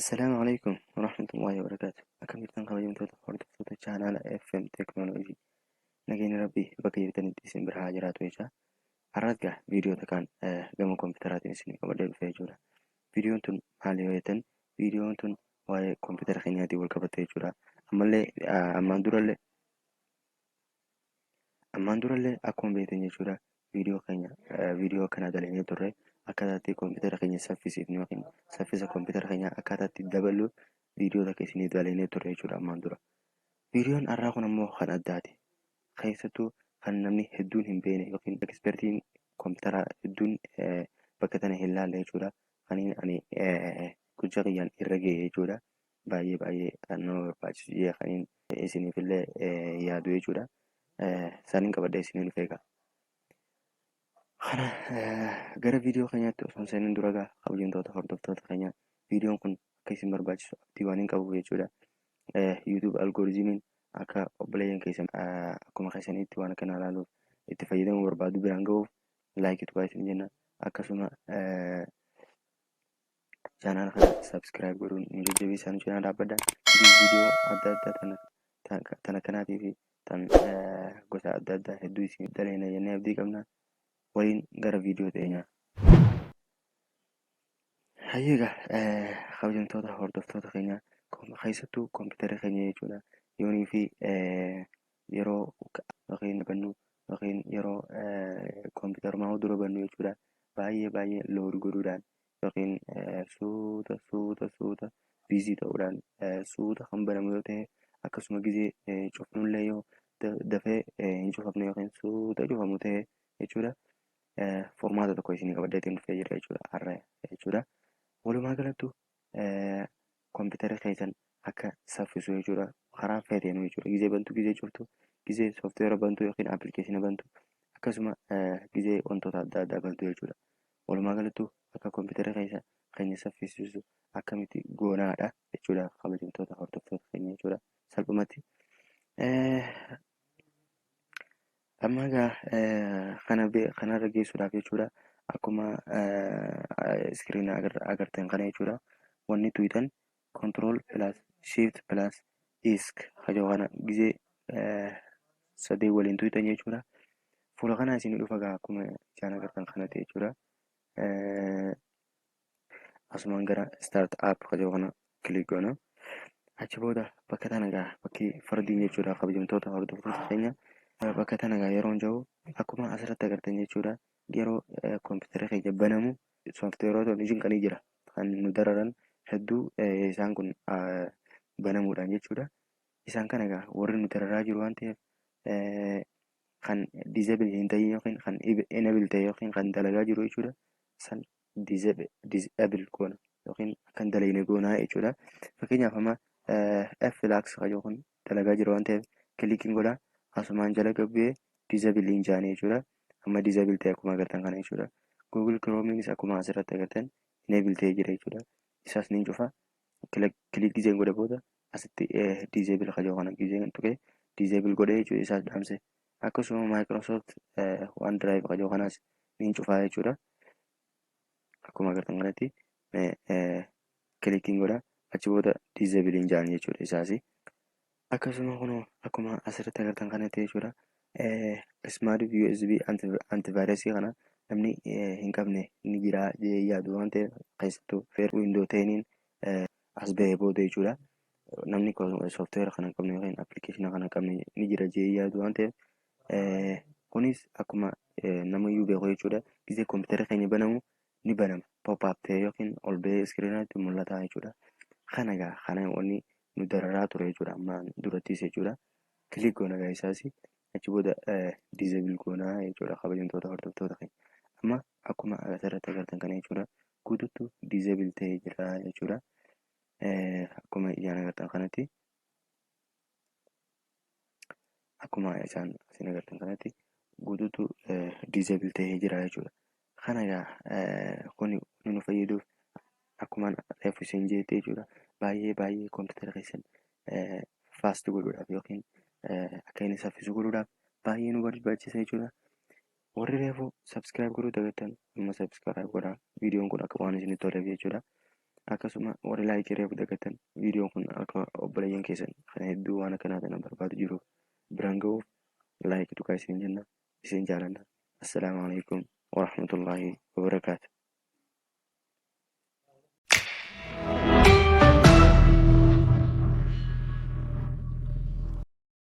السلام عليكم ورحمة الله وبركاته. أكمل تنقل توتا فرد صوت channel FM تكنولوجي نجيني ربي بقية تنديسين برهاجرات ويجا أردقى فيديو تكان قام كمبيوترات إنساني قبل فيجورا فيديو تون ماليويتن فيديو تون واي كمبيوتر خينياتي والكبت يجورا أمان دورالي أكون بيتن يجورا فيديو خينيا فيديو كان دليني توري أكاداتي كمبيوتر خينيا سافيسيف نيوكين سافيسا كمبيوتر خينيا أكاداتي دبلو فيديو تكيسيني دليني توري يجورا أمان دورا فيديون أراكم أمو خان أداتي خيستو خان نمني هدون هم بيني يقين إكسبرتين كمبيوتر هدون بكتنا هلا ليجورا خانين أني كجاقيان إرقي يجورا باي أنو باجي يا خانين إسيني في اللي يادو يجورا سالين كبدا إسيني فيكا خنا gara video keenyaatti osoo hin seenin dura kabajamtoota hordoftoota keenya videoon kun akka isin barbaachisu abdii waan hin qabu jechuudha. YouTube algoritimiin akka obboleeyyan keessan akkuma keessanitti waan kana ilaaluuf itti fayyadamuu barbaadu biraan gahuuf laayikiitu baay'ee jenna. Akkasuma chaanaala kana subscribe godhuun nu jajjabeessaa nu cinaa dhaabbadhaa. Viidiyoo adda addaa tana kanaatii fi tan gosa adda addaa hedduu isin daleena jennee abdii qabna. waliin gara viidiyoo teenyaa. Hayyeega kabajamtoota hordoftoota keenya keessattuu koompitara keenya jechuudha. Yoonii fi yeroo yookiin bannu yookiin yeroo koompitarumaa dura bannu jechuudha. Baay'ee lood godhuudhaan yookiin suuta biizii ta'uudhaan suuta kan banamu yoo ta'e akkasuma gizee cufnullee yoo dafee hin cufamne yookiin suuta cufamu ta'e jechuudha. Formaata tokko isinii qabaddeetiin dhufee jira jechuudha. Har'a jechuudha. Walumaa galattu koompitara keessan akka saffisu jechuudha. Karaa feeteenu jechuudha. Gizee bantu, gizee cuftu, gizee sooftiweera bantu yookiin aappilikeeshina bantu akkasuma gizee wantoota adda addaa bantu jechuudha. Walumaa galattu akka koompitara keenya saffisiisu akkamitti goonaadha jechuudha. Kabajamtoota hordoftoota keenya jechuudha. Salphumatti. Amma egaa kanarra geessuudhaaf jechuudha. Akkuma iskiriina agartan kana jechuudha. Wanni tuytan control plus shift plus disk hajoo kana gizee sadee waliin tuytan jechuudha. Fuula kana isin dhufa gaa akkuma isaan agartan kanatti jechuudha. Asumaan gara start app hajoo kana kilik goona. Achi booda bakka tana gaa bakki fardiin jechuudha. Kabajamtoota hordoftoota keenya. Bakka tana egaa yeroo jiru akkuma asirratti agartan jechuudha. Yeroo koompitara keenya banamu sooftiweeroota jinqanii jira. Kan nu dararan hedduu isaan kun banamuudhaan jechuudha. Isaan kana egaa warri nu dararaa jiru waan ta'eef kan diizeebil hin ta'in yookiin kan enable ta'e yookiin kan dalagaa jiru jechuudha. San diizeebil goona yookiin kan dalagne goonaa jechuudha. Fakkeenyaaf amma F-lax yookiin dalagaa jira waan ta'eef kilikiin godhaa. Asumaan jala gabbee diizeebiliin jaanii jechuudha. Amma diizeebil ta'e akkuma agartan kana jechuudha. Google Chromeenis akkuma asirratti agartan enable ta'ee jira jechuudha. Isaas ni cufa. Kilik gizeen godha booda asitti diizeebil hajoo kana gizeen tuqee diizeebil godhee jechuudha. Isaas dhaamse. Akkasuma Microsoft OneDrive hajoo kanaas ni cufaa jechuudha. Akkuma agartan kanatti kilikiin godha. Achi booda diizeebiliin jaanii jechuudha isaasi. Akkasuma kun akkuma asirratti agartan kanatti jechuudha. Smart USB antivirusii kana namni hin qabne ni jira jedhee yaadu waan ta'eef keessattuu Windows 10 as bahee booda jechuudha. Namni sooftiweera kana hin qabne yookiin aappilikeeshina kana hin qabne ni jira jedhee yaadu waan ta'eef kunis akkuma namayyuu beeku jechuudha. Gizee koompitara keenya banamu ni banama. Pop-up ta'e yookiin ol bahee iskiriinaatti mul'ata jechuudha. Kana egaa kana wanni nu dararaa ture jechuudha. Amma durattis jechuudha. Kilik goona egaa isaasi. Achi booda diizeebil goonaa jechuudha. Kabajamtoota hordoftoota keenya. Amma akkuma asirratti agartan kana jechuudha. Guutuutu diizeebil ta'ee jira jechuudha. Akkuma ijaan agartan kanatti. Akkuma isaan asin agartan kanatti guutuutu diizeebil ta'ee jira jechuudha. Kana egaa kun nu fayyaduuf akkuma reefu isin jettee jechuudha. Baay'ee koompitara keessan faast godhuudhaaf yookiin akka inni saffisu godhuudhaaf baay'ee nu barbaachisa jechuudha. Warri reefu subscribe godhuu dagatan amma subscribe godhaa. Viidiyoon kun akka waan isinitti toleef jechuudha. akkasuma warri laayikii reefu dagatan viidiyoon kun akka obboleeyyan keessan kana hedduu waan akkanaa kana barbaadu jiruuf biraan ga'uuf laayikii tuqaa isin jenna isin jaalanna. Assalaamu alaikum warahmatullaahi wabarakaatu.